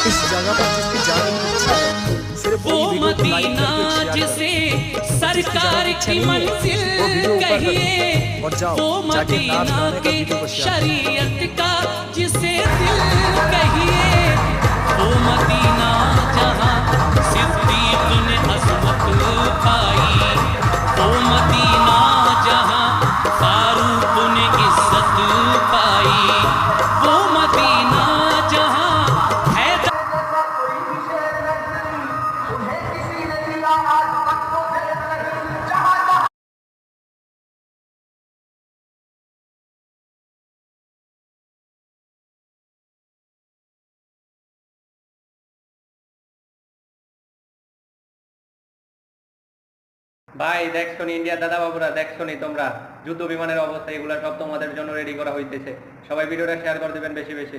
इस जगह पर जिसकी जाने की इच्छा है सिर्फ वो वही वीडियो को लाइक मदीना करके शेयर जिसे करो। सरकार की मंजिल वो वीडियो ऊपर कहिए, करो और जाओ वो जाके नाच मदीना गाने का के वीडियो को शेयर शरीयत का जिसे दिल कहिए, वो मदीना जहाँ सिद्दीक ने अज़मत पाई, वो मदीना जहाँ फारूक ने इज्जत पाई, वो मदीना जहाँ हैदर ভাই দেখছো নি ইন্ডিয়ার দাদা বাবুরা, দেখছো নি তোমরা যুদ্ধ বিমানের অবস্থা, এগুলা সব তোমাদের জন্য রেডি করা হইতেছে। সবাই ভিডিওটা শেয়ার করে দিবেন বেশি বেশি।